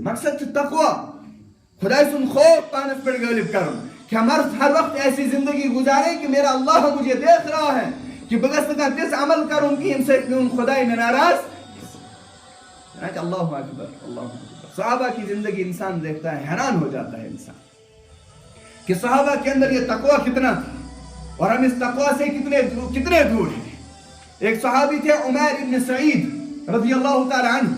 مقصد تقوی خدای سن خوف پانس پر غالب کرن کہ ہم ہر وقت ایسی زندگی گزارے کہ میرا اللہ مجھے دیکھ رہا ہے کہ بگس کا تس عمل کروں کہ ان سے خدای میں ناراض. اللہ اکبر اللہ اکبر. صحابہ کی زندگی انسان دیکھتا ہے حیران ہو جاتا ہے انسان کہ صحابہ کے اندر یہ تقوی کتنا تھا اور ہم اس تقوی سے کتنے دور ہیں. ایک صحابی تھے عمیر ابن سعید رضی اللہ تعالی عنہ.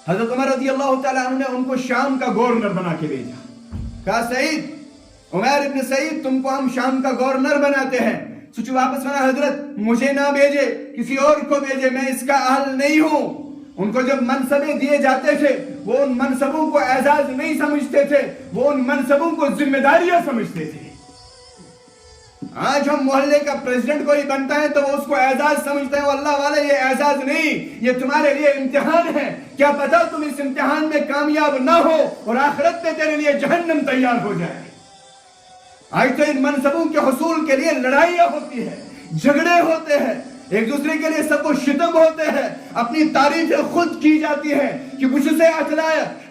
حضرت عمر رضی اللہ تعالی عنہ نے ان کو شام کا گورنر بنا کے بھیجا. کہا سعید عمیر ابن سعید تم کو ہم شام کا گورنر بناتے ہیں. سوچو واپس بنا حضرت مجھے نہ بھیجے کسی اور کو بھیجے میں اس کا اہل نہیں ہوں. ان کو جب منصبیں دیے جاتے تھے وہ ان منصبوں کو اعزاز نہیں سمجھتے تھے وہ ان منصبوں کو ذمہ داریاں سمجھتے تھے. آج ہم محلے کا پریزیڈنٹ کوئی بنتا ہے تو وہ اس کو اعزاز سمجھتے ہیں. اللہ والے یہ اعزاز نہیں یہ تمہارے لیے امتحان ہے. کیا پتا تم اس امتحان میں کامیاب نہ ہو اور آخرت میں تیرے لیے جہنم تیار ہو جائے. آج تو ان منصبوں کے حصول کے لیے لڑائیاں ہوتی ہے جھگڑے ہوتے ہیں ایک دوسرے کے لیے سب کو شتم ہوتے ہیں. اپنی تعریفیں خود کی جاتی ہے کہ مجھ سے اطلاعیت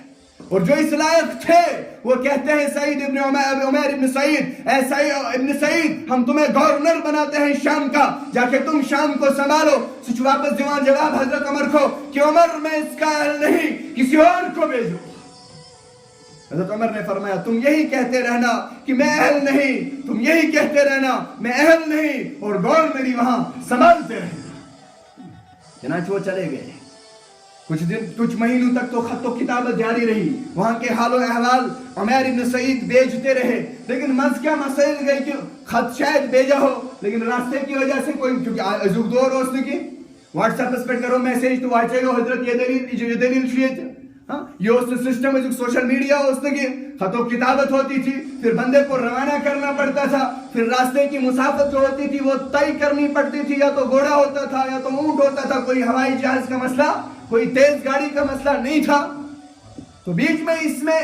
اور جو اس لائق تھے وہ کہتے ہیں سعید ابن عمیر ابن سعید اے سعید ابن سعید ہم تمہیں گورنر بناتے ہیں شام کا جا کے تم شام کو سنبھالو. سچ واپس جواب حضرت عمر کو کہ عمر میں اس کا اہل نہیں کسی اور کو بھیجو. حضرت عمر نے فرمایا تم یہی کہتے رہنا کہ میں اہل نہیں تم یہی کہتے رہنا میں اہل نہیں اور گورنری وہاں سنبھالتے رہنا. چنانچہ وہ چلے گئے. کچھ مہینوں تک تو خط و کتابت جاری رہی. وہاں کے حال و احوال عمیر ابن سعید بھیجتے رہے لیکن منز کیا مسائل گئے کہ خط شاید بھیجا ہو لیکن راستے کی وجہ سے کوئی کیونکہ ازوک دور ہو اس نے کی واٹس ایپ پر کرو میسیج تو واچے گا حضرت یہ دلیل شیئت یہ اس سسٹم ہے جو سوشل میڈیا اس نے کی خط و کتابت ہوتی تھی پھر بندے کو روانہ کرنا پڑتا تھا پھر راستے کی مسافت جو ہوتی تھی وہ طے کرنی پڑتی تھی یا تو گھوڑا ہوتا تھا یا تو اونٹ ہوتا تھا. کوئی ہوائی جہاز کا مسئلہ کوئی تیز گاڑی کا مسئلہ نہیں تھا. تو بیچ میں اس میں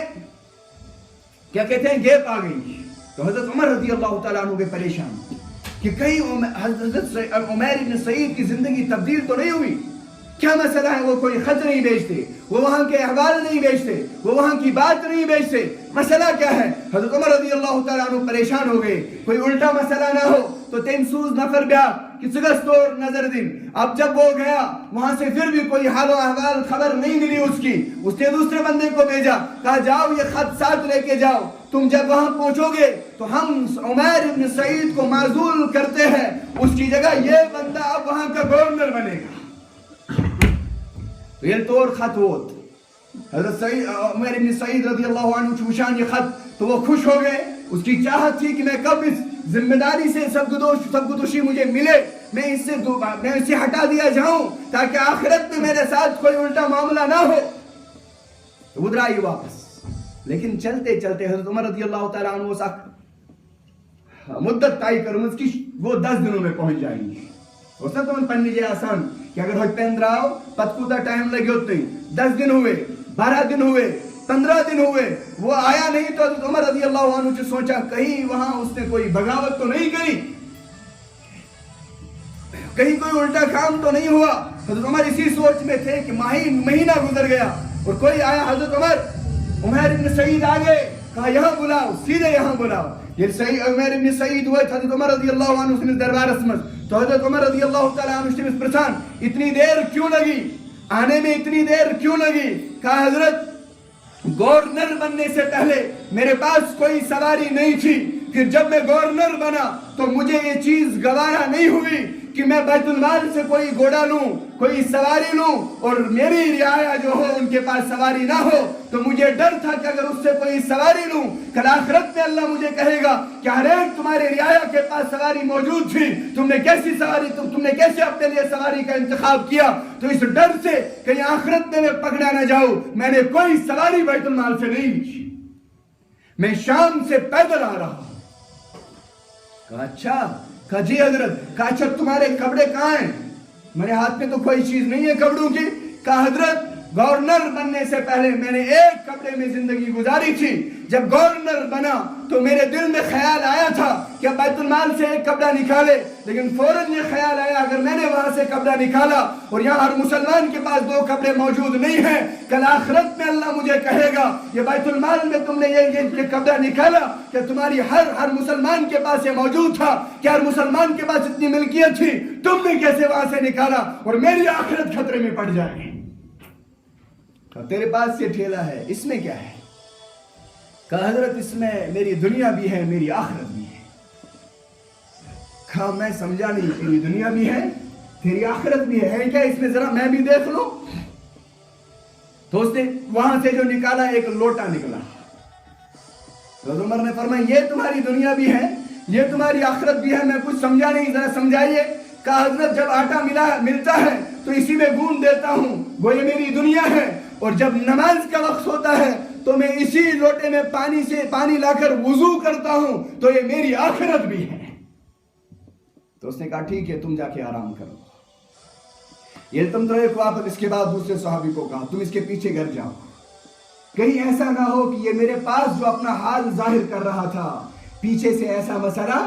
کیا کہتے ہیں گیپ آ گئی. تو حضرت عمر رضی اللہ تعالیٰ عنہ کے پریشان کہ کہیں حضرت عمیر بن سعید کی زندگی تبدیل تو نہیں ہوئی. کیا مسئلہ ہے وہ کوئی خط نہیں بیچتے وہ وہاں کے احوال نہیں بیچتے وہ وہاں کی بات نہیں بیچتے. مسئلہ کیا ہے؟ حضرت عمر رضی اللہ تعالیٰ عنہ پریشان ہو گئے. کوئی الٹا مسئلہ نہ ہو تو تین سوز نفر بیا کسی گستور نظر دن. اب جب وہ گیا وہاں سے پھر بھی کوئی حال و احوال خبر نہیں ملی اس کی. اس نے دوسرے بندے کو بھیجا کہا جاؤ یہ خط ساتھ لے کے جاؤ تم جب وہاں پہنچو گے تو ہم عمیر بن سعید کو معزول کرتے ہیں اس کی جگہ یہ بندہ اب وہاں کا گورنر بنے گا. یہ طور خط ہوت حضرت عمیر بن سعید رضی اللہ عنہ چوشان یہ خط تو وہ خوش ہو گئے. اس کی چاہت تھی کہ میں کب اس ذمہ داری سے سب گدوشی مجھے ملے میں اسے ہٹا دیا جاؤں تاکہ آخرت میں میرے ساتھ کوئی الٹا معاملہ نہ ہو. تو ادھر آئی واپس. لیکن چلتے چلتے حضرت عمر رضی اللہ تعالیٰ عنہ مدت طے کروں اس کی وہ 10 دنوں میں پہنچ جائیں گے. اس نے تو من پڑھنے جائے آسان کہ اگر ہوئی پہن رہا پت کوتا ٹائم لگے ہوتے 10 دن ہوئے 12 دن ہوئے 15 دن ہوئے وہ آیا نہیں. تو حضرت عمر رضی اللہ عنہ سے سوچا کہیں وہاں اس نے کوئی بغاوت تو نہیں کری کہیں کوئی الٹا کام تو نہیں ہوا. حضرت عمر اسی سوچ میں تھے کہ مہینہ گزر گیا اور کوئی آیا. حضرت عمیر ابن سعید آگے کہا یہاں بلاؤ سیدھے یہاں بلاؤ. یہ عمیر ابن سعید ہوئے حضرت عمر رضی اللہ عنہ سے دربار اسمت. تو حضرت عمر رضی اللہ تعالیٰ عنہ سے پرسان اتنی دیر کیوں لگی آنے میں اتنی دیر کیوں لگی؟ کہا حضرت گورنر بننے سے پہلے میرے پاس کوئی سواری نہیں تھی پھر جب میں گورنر بنا تو مجھے یہ چیز گوارا نہیں ہوئی کہ میں بیت المال سے کوئی گھوڑا لوں کوئی سواری لوں اور میری رعایا جو ہو ان کے پاس سواری نہ ہو. تو مجھے ڈر تھا کہ اگر اس سے کوئی سواری لوں کل آخرت میں اللہ مجھے کہے گا کہ ہر ایک تمہارے رعایا کے پاس سواری موجود تھی تم نے کیسی سواری تم نے کیسے اپنے لیے سواری کا انتخاب کیا. تو اس ڈر سے کہیں آخرت میں پکڑا نہ جاؤں میں نے کوئی سواری بیت المال سے نہیں لی میں شام سے پیدل آ رہا ہوں. کہا اچھا کہا جی حضرت. کہا اچھا تمہارے کپڑے کہاں ہیں؟ میرے ہاتھ میں تو کوئی چیز نہیں ہے کپڑوں کی. کہا حضرت گورنر بننے سے پہلے میں نے ایک کپڑے میں زندگی گزاری تھی جب گورنر بنا تو میرے دل میں خیال آیا تھا کہ بیت المال سے ایک کپڑا نکالے، لیکن فوراً یہ خیال آیا اگر میں نے وہاں سے کپڑا نکالا اور یہاں ہر مسلمان کے پاس 2 کپڑے موجود نہیں ہیں، کل آخرت میں اللہ مجھے کہے گا یہ بیت المال میں تم نے یہ کپڑا نکالا کہ تمہاری ہر مسلمان کے پاس یہ موجود تھا، کہ ہر مسلمان کے پاس اتنی ملکیت تھی، تم نے کیسے وہاں سے نکالا اور میری آخرت خطرے میں پڑ جائے گی۔ تیرے پاس یہ ٹھیلا ہے، اس میں کیا ہے؟ کہا حضرت اس میں میری دنیا بھی ہے، میری آخرت بھی ہے۔ کہا میں سمجھا نہیں، تیری دنیا بھی ہے تیری آخرت بھی ہے کیا اس میں؟ ذرا میں بھی دیکھ لوں۔ تو اس نے وہاں سے جو نکالا ایک لوٹا نکلا۔ حضرت عمر نے فرمایا یہ تمہاری دنیا بھی ہے، یہ تمہاری آخرت بھی ہے، میں کچھ سمجھا نہیں، ذرا سمجھائیے۔ کہا حضرت جب آٹا ملتا ہے تو اسی میں گون دیتا ہوں، وہ یہ میری دنیا ہے، اور جب نماز کا وقت ہوتا ہے تو میں اسی لوٹے میں پانی لا کر وضو کرتا ہوں، تو یہ میری آخرت بھی ہے۔ تو اس نے کہا ٹھیک ہے تم جا کے آرام کرو۔ یہ تم تو ایک واپس اس کے بعد دوسرے صحابی کو کہا تم اس کے پیچھے گھر جاؤ، کہیں ایسا نہ ہو کہ یہ میرے پاس جو اپنا حال ظاہر کر رہا تھا پیچھے سے ایسا مسئلہ،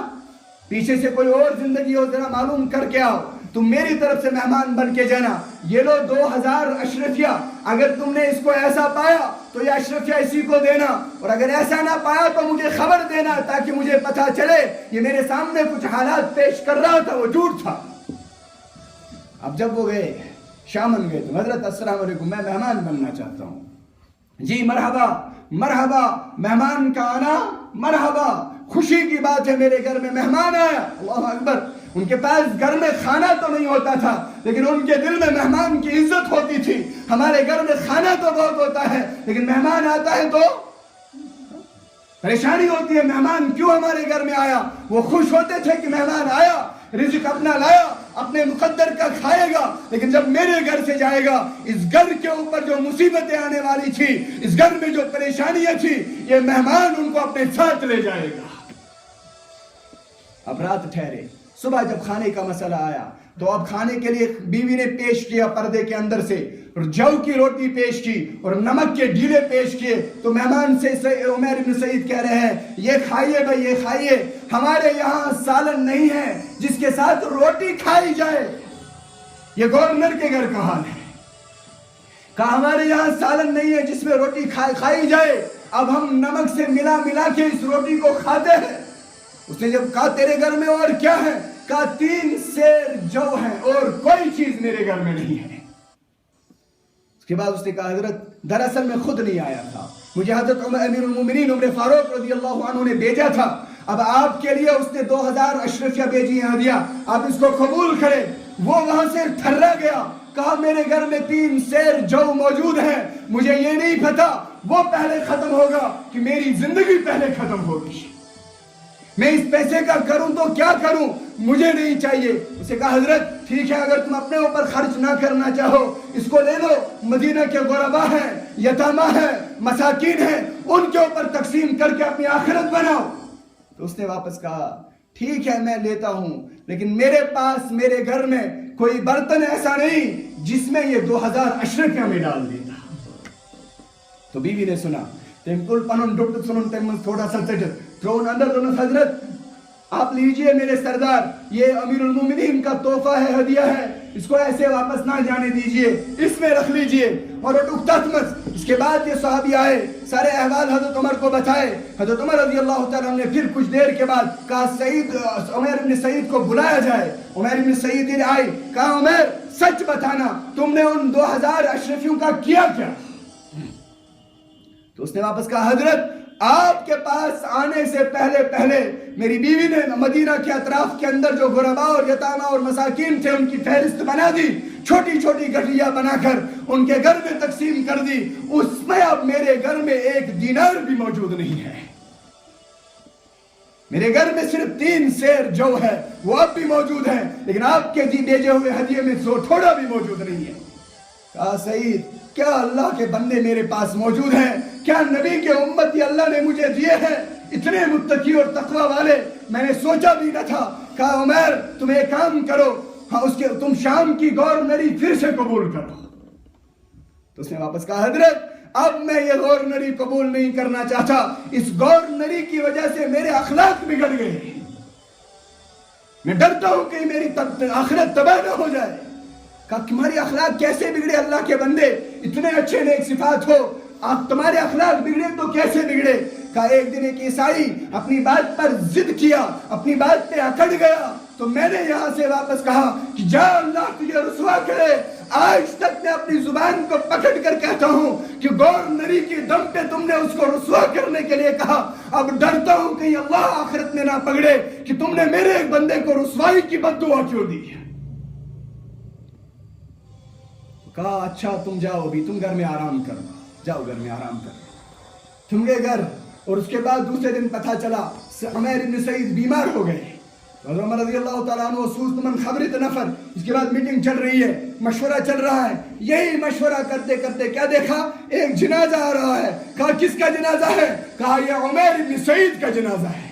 پیچھے سے کوئی اور زندگی ہو، ذرا معلوم کر کے آؤ، تم میری طرف سے مہمان بن کے جانا، یہ لو 2000 اشرفیہ، اگر تم نے اس کو ایسا پایا تو یہ اشرفیہ اسی کو دینا، اور اگر ایسا نہ پایا تو مجھے خبر دینا تاکہ مجھے پتہ چلے یہ میرے سامنے کچھ حالات پیش کر رہا تھا وہ جھوٹ تھا۔ اب جب وہ گئے شامن گئے تو حضرت السلام علیکم میں مہمان بننا چاہتا ہوں۔ جی مرحبا مرحبا، مہمان کا آنا مرحبا، خوشی کی بات ہے میرے گھر میں مہمان آیا۔ اللہ اکبر، ان کے پاس گھر میں کھانا تو نہیں ہوتا تھا لیکن ان کے دل میں مہمان کی عزت ہوتی تھی۔ ہمارے گھر میں کھانا تو بہت ہوتا ہے لیکن مہمان آتا ہے تو پریشانی ہوتی ہے، مہمان کیوں ہمارے گھر میں آیا؟ وہ خوش ہوتے تھے کہ مہمان آیا، رزق اپنا لایا، اپنے مقدر کا کھائے گا، لیکن جب میرے گھر سے جائے گا اس گھر کے اوپر جو مصیبتیں آنے والی تھی، اس گھر میں جو پریشانیاں تھی، یہ مہمان ان کو اپنے ساتھ لے جائے گا۔ اب رات ٹھہرے، صبح جب کھانے کا مسئلہ آیا تو اب کھانے کے لیے بیوی نے پیش کیا پردے کے اندر سے جو کی روٹی پیش کی اور نمک کے ڈھیلے پیش کیے، تو مہمان سے عمیر بن سعید کہہ رہے ہیں یہ کھائیے بھائی، یہ کھائیے، ہمارے یہاں سالن نہیں ہے جس کے ساتھ روٹی کھائی جائے۔ یہ گورنر کے گھر کا حال ہے، کہا ہمارے یہاں سالن نہیں ہے جس میں روٹی کھائی جائے، اب ہم نمک سے ملا کے اس روٹی کو کھاتے ہیں۔ اس نے جب کہا تیرے گھر میں اور کیا ہے؟ کہا 3 سیر جو ہیں اور کوئی چیز میرے گھر میں نہیں ہے۔ اس کے بعد اس نے کہا حضرت دراصل میں خود نہیں آیا تھا، مجھے حضرت امیر المومنین عمر فاروق رضی اللہ عنہ نے بھیجا تھا، اب آپ کے لیے اس نے 2000 اشرفیہ بھیجی ہیں ہدیہ، آپ اس کو قبول کریں۔ وہ وہاں سے تھرا گیا، کہا میرے گھر میں 3 سیر جو موجود ہیں، مجھے یہ نہیں پتا وہ پہلے ختم ہوگا کہ میری زندگی پہلے ختم ہوگی، میں اس پیسے کا کروں تو کیا کروں، مجھے نہیں چاہیے۔ اسے کہا حضرت ٹھیک ہے اگر تم اپنے اوپر خرچ نہ کرنا چاہو اس کو لے لو، مدینہ کے غربا ہیں، یتامہ ہیں، مساکین ہیں، ان کے اوپر تقسیم کر کے اپنی آخرت بناؤ۔ تو اس نے واپس کہا ٹھیک ہے میں لیتا ہوں، لیکن میرے پاس میرے گھر میں کوئی برتن ایسا نہیں جس میں یہ 2000 اشرفیہ میں ڈال دیتا۔ تو بیوی نے سنا تھوڑا سا حضرت آپ لیجئے میرے سردار، یہ امیر المومنین کا تحفہ ہے، ہدیہ ہے، اس کو ایسے واپس نہ جانے دیجئے، اس میں رکھ لیجئے اور اس کے بعد یہ صحابی آئے، سارے احوال حضرت عمر کو بتائے۔ حضرت عمر رضی اللہ تعالیٰ نے پھر کچھ دیر کے بعد کہا عمیر بن سعید کو بلایا جائے۔ عمیر بن سعید نے آئی، کہا عمر سچ بتانا تم نے ان 2000 اشرفیوں کا کیا کیا؟ تو اس نے واپس کہا حضرت آپ کے پاس آنے سے پہلے میری بیوی نے مدینہ کے اطراف کے اندر جو غربا اور یتامہ اور مساکین تھے ان کی فہرست بنا دی، چھوٹی چھوٹی گٹھیاں بنا کر ان کے گھر میں تقسیم کر دی، اس میں اب میرے گھر میں 1 دینار بھی موجود نہیں ہے، میرے گھر میں صرف 3 سیر جو ہے وہ اب بھی موجود ہے، لیکن آپ کے بھیجے ہوئے ہدیے میں تھوڑا بھی موجود نہیں ہے۔ کہا سعید کیا اللہ کے بندے میرے پاس موجود ہیں؟ کیا نبی کے امتی اللہ نے مجھے دیے ہیں؟ اتنے متقی اور تقوی والے میں نے سوچا بھی نہ تھا۔ کہا عمر تم ایک کام کرو، تم شام کی گورنری پھر سے قبول کرو۔ تو اس نے واپس کہا حضرت اب میں یہ گورنری قبول نہیں کرنا چاہتا, اس گورنری کی وجہ سے میرے اخلاق بگڑ گئے, میں ڈرتا ہوں کہ میری آخرت تباہ نہ ہو جائے. کہا تمہاری اخلاق کیسے بگڑے اللہ کے بندے, اتنے اچھے نیک صفات ہو, آپ تمہارے اخلاق بگڑے تو کیسے بگڑے؟ کہا ایک دن ایک عیسائی اپنی بات پر ضد کیا, اپنی بات پہ اکڑ گیا, تو میں نے یہاں سے واپس کہا کہ جا اللہ تجھے رسوا کرے. آج تک میں اپنی زبان کو پکڑ کر کہتا ہوں کہ گورنری کی دم پہ تم نے اس کو رسوا کرنے کے لیے کہا, اب ڈرتا ہوں کہ اللہ آخرت میں نہ پکڑے کہ تم نے میرے ایک بندے کو رسوائی کی بد دعا کیوں دی. کہا اچھا تم جاؤ, ابھی تم گھر میں آرام کرو, جاؤ گھر میں آرام کرو. تم گئے گھر, اور اس کے بعد دوسرے دن پتہ چلا عمیر بن سعید بیمار ہو گئے. حضرت عمر رضی اللہ تعالیٰ عنہ سوزت من خبرت نفر, اس کے بعد میٹنگ چل رہی ہے, مشورہ چل رہا ہے. یہی مشورہ کرتے کرتے کیا دیکھا, ایک جنازہ آ رہا ہے. کہا کس کا جنازہ ہے؟ کہا یہ عمیر بن سعید کا جنازہ ہے.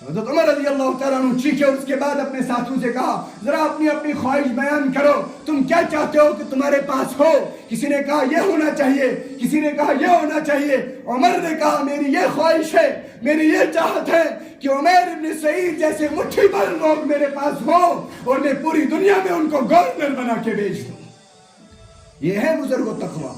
حضرت عمر رضی اللہ تعالیٰ عنہ چیخے, اور اس کے بعد اپنے ساتھوں سے کہا ذرا اپنی اپنی خواہش بیان کرو, تم کیا چاہتے ہو کہ تمہارے پاس ہو؟ کسی نے کہا یہ ہونا چاہیے, کسی نے کہا یہ ہونا چاہیے. عمر نے کہا میری یہ خواہش ہے, میری یہ چاہت ہے کہ عمیر بن سعید جیسے مٹھی بھر لوگ میرے پاس ہوں اور میں پوری دنیا میں ان کو گورنر بنا کے بھیج دوں. یہ ہے بزرگ و تقویٰ.